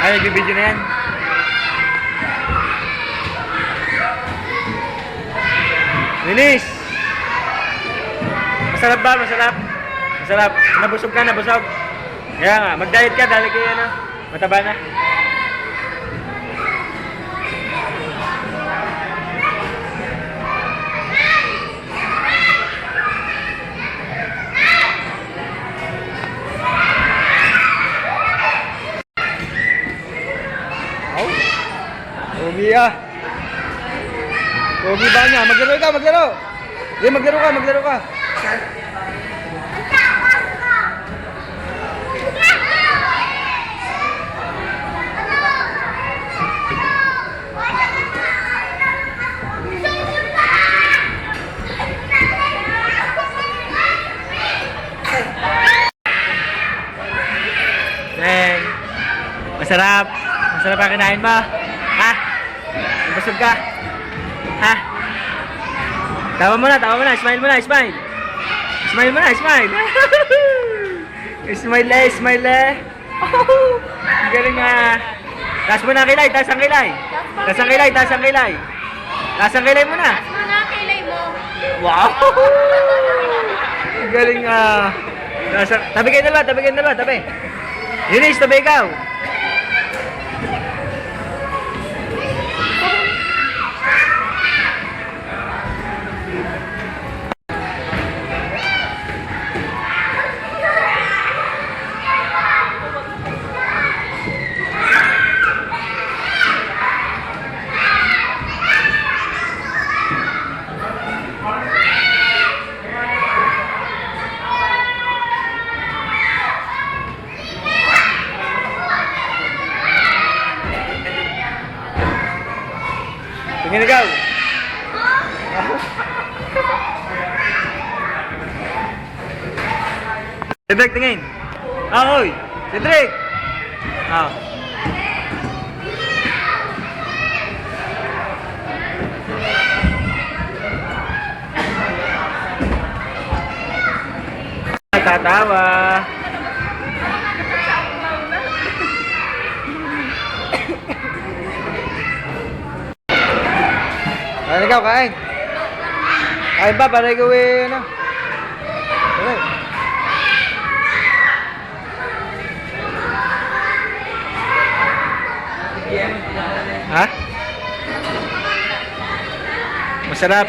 Ay, nagbibideo na yan. Linis! Masarap ba? Masarap? Masarap. Nabusog ka, nabusog. Kaya nga, mag-diet ka dahil kayo ano, mataba na. Oh, Pogi ah. Pogi ba niya? Maglaro ka, maglaro. Hindi, maglaro ka, maglaro ka. Neng, masarap. Masarap ang kinain mo. Ha? Busog ka? Ha? Tawa mo na, tawa mo na. Smile mo na, smile. Smile mo na, smile. Smile eh, smile eh. Ang galing nga. Taas mo na ang kilay, taas ang kilay. Taas ang kilay, taas ang kilay. Taas ang kilay mo na. Taas mo na ang kilay mo. Wow! Ang galing nga. Tabi kayo dalawa, tabi kayo dalawa, tabi. Linis, tabi ikaw. Tingin ikaw. Cedric, tingin. Hoy! Cedric! Ah. Tatawa. Kain ikaw, kain. Kain ba para gawin ano? Okay. Ha? Masarap.